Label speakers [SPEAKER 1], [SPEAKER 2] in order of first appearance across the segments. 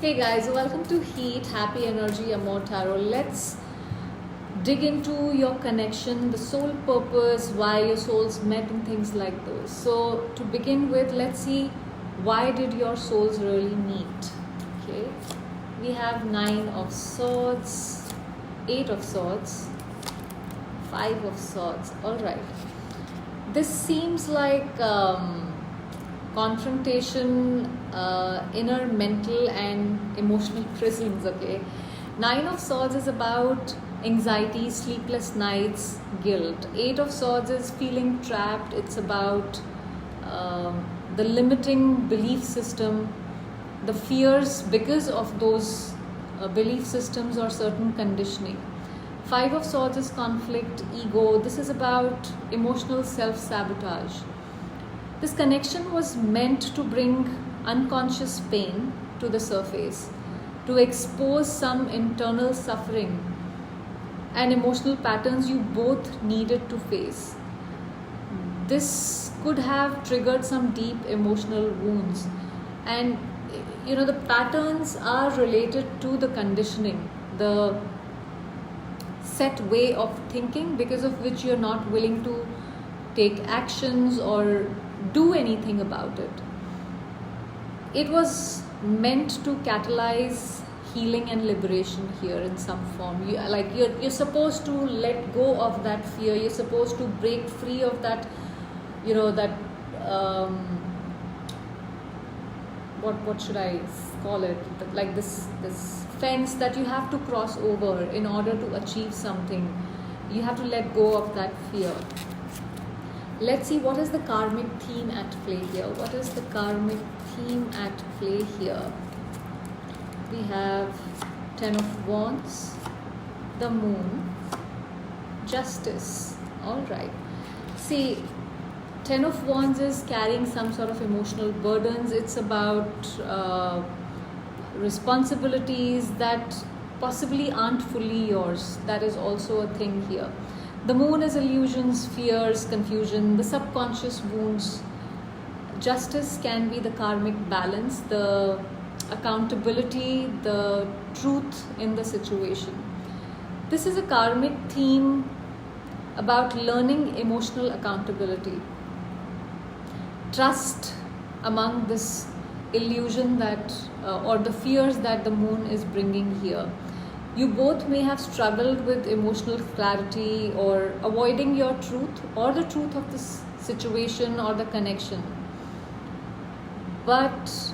[SPEAKER 1] Hey guys, welcome to Heat, Happy Energy, Amor Tarot. Let's dig into your connection, the soul purpose, why your souls met and things like those. So to begin with, let's see why did your souls really meet. Okay, we have 9 of Swords, 8 of Swords, 5 of Swords. All right, this seems like confrontation, inner mental and emotional prisons. Okay, 9 of Swords is about anxiety, sleepless nights, guilt. 8 of Swords is feeling trapped. It's about the limiting belief system, the fears because of those belief systems or certain conditioning. 5 of Swords is conflict, ego. This is about emotional self-sabotage. This connection was meant to bring unconscious pain to the surface, to expose some internal suffering and emotional patterns you both needed to face. This could have triggered some deep emotional wounds, and the patterns are related to the conditioning, the set way of thinking because of which you're not willing to take actions or do anything about it. It was meant to catalyze healing and liberation here in some form. You're supposed to let go of that fear. You're supposed to break free of that, what should I call it? Like this fence that you have to cross over in order to achieve something. You have to let go of that fear. Let's see what is the karmic theme at play here. What is the karmic theme at play here? We have 10 of Wands, the Moon, Justice. All right. See, 10 of Wands is carrying some sort of emotional burdens. It's about responsibilities that possibly aren't fully yours. That is also a thing here. The Moon is illusions, fears, confusion, the subconscious wounds. Justice can be the karmic balance, the accountability, the truth in the situation. This is a karmic theme about learning emotional accountability. Trust among this illusion that or the fears that the Moon is bringing here. You both may have struggled with emotional clarity or avoiding your truth or the truth of this situation or the connection. But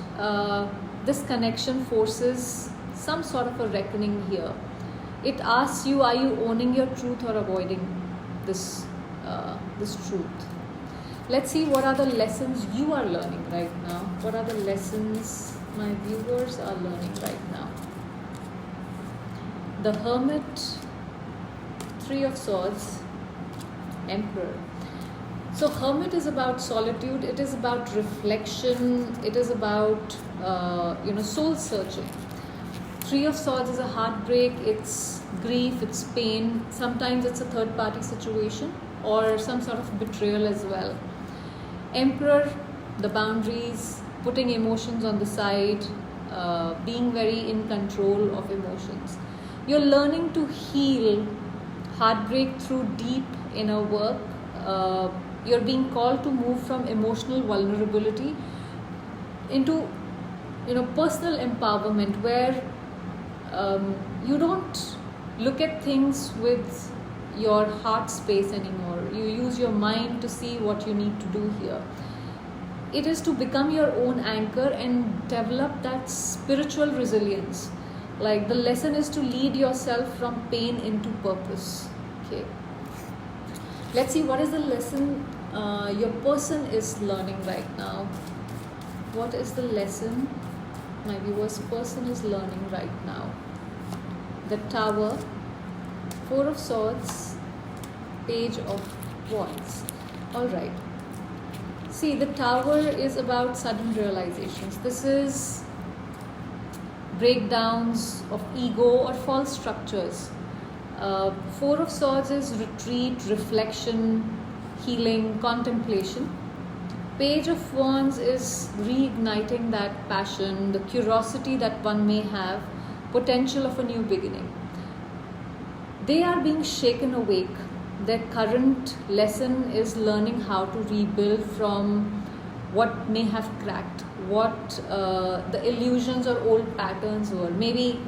[SPEAKER 1] this connection forces some sort of a reckoning here. It asks you, are you owning your truth or avoiding this truth? Let's see what are the lessons you are learning right now. What are the lessons my viewers are learning right now? The Hermit, 3 of Swords, Emperor. So Hermit is about solitude, it is about reflection, it is about soul searching. 3 of Swords is a heartbreak, it's grief, it's pain. Sometimes it's a third party situation or some sort of betrayal as well. Emperor, the boundaries, putting emotions on the side, being very in control of emotions. You're learning to heal heartbreak through deep inner work. You're being called to move from emotional vulnerability into personal empowerment, where you don't look at things with your heart space anymore. You use your mind to see what you need to do here. It is to become your own anchor and develop that spiritual resilience. Like the lesson is to lead yourself from pain into purpose. Okay. Let's see what is the lesson your person is learning right now. What is the lesson my viewer's person is learning right now? The Tower, 4 of Swords, Page of Wands. All right. See, the Tower is about sudden realizations. This is breakdowns of ego or false structures. 4 of Swords is retreat, reflection, healing, contemplation. Page of Wands is reigniting that passion, the curiosity that one may have, potential of a new beginning. They are being shaken awake. Their current lesson is learning how to rebuild from what may have cracked, what the illusions or old patterns were. Maybe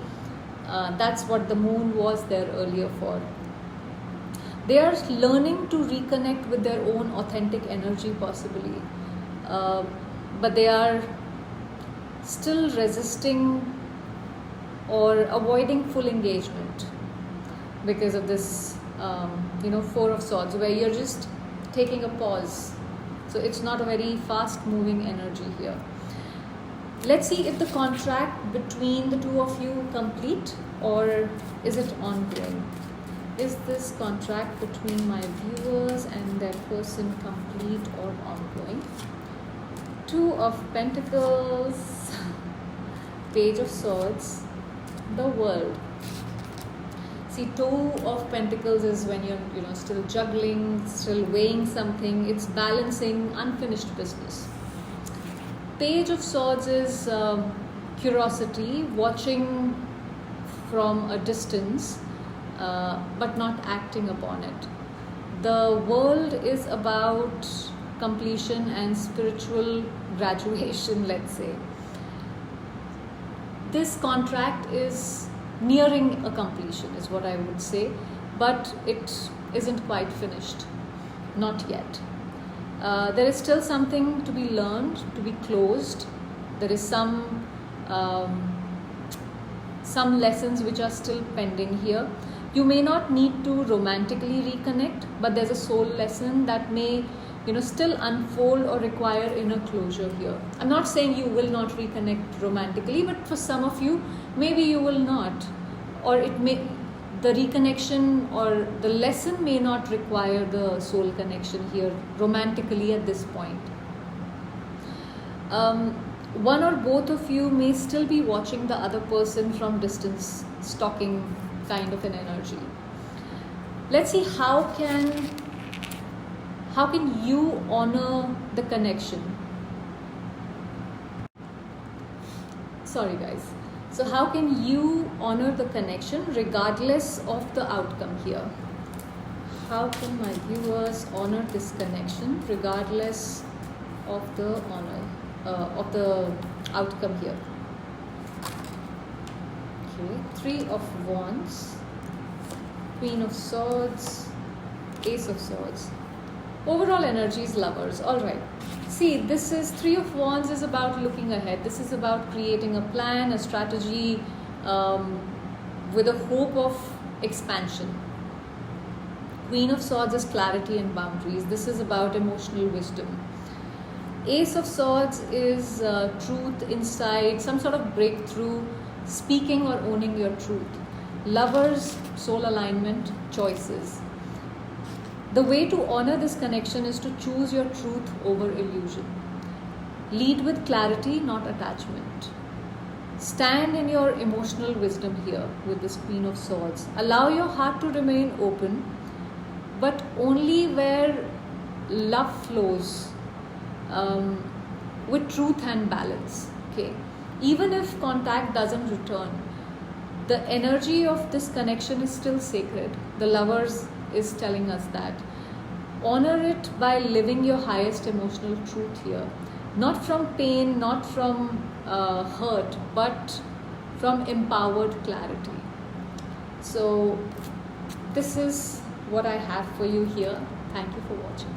[SPEAKER 1] that's what the moon was there earlier for. They are learning to reconnect with their own authentic energy, possibly. But they are still resisting or avoiding full engagement because of this, Four of Swords, where you're just taking a pause. So it's not a very fast moving energy here. Let's see if the contract between the two of you complete, or is it ongoing? Is this contract between my viewers and their person complete or ongoing? Two of Pentacles, Page of Swords, the World. See, Two of Pentacles is when you're still juggling, still weighing something. It's balancing unfinished business. Page of Swords is curiosity, watching from a distance, but not acting upon it. The World is about completion and spiritual graduation, let's say. This contract is nearing a completion, is what I would say, but it isn't quite finished, not yet. There is still something to be learned, to be closed. There is some lessons which are still pending here. You may not need to romantically reconnect, but there's a soul lesson that may still unfold or require inner closure here. I'm not saying you will not reconnect romantically, but for some of you, maybe you will not, or the reconnection or the lesson may not require the soul connection here romantically at this point. One or both of you may still be watching the other person from distance, stalking kind of an energy. Let's see how can you honor the connection. Sorry guys. So how can you honor the connection regardless of the outcome here? How can my viewers honor this connection regardless of the outcome here? Okay, Three of Wands, Queen of Swords, Ace of Swords. Overall energy is Lovers. All right. See, this is Three of Wands is about looking ahead. This is about creating a plan, a strategy, with a hope of expansion. Queen of Swords is clarity and boundaries. This is about emotional wisdom. Ace of Swords is truth, insight, some sort of breakthrough, speaking or owning your truth. Lovers, soul alignment, choices. The way to honor this connection is to choose your truth over illusion. Lead with clarity, not attachment. Stand in your emotional wisdom here with this Queen of Swords. Allow your heart to remain open, but only where love flows, with truth and balance. Okay. Even if contact doesn't return, the energy of this connection is still sacred. The Lovers is telling us that. Honor it by living your highest emotional truth here. Not from pain, not from hurt, but from empowered clarity. So this is what I have for you here. Thank you for watching.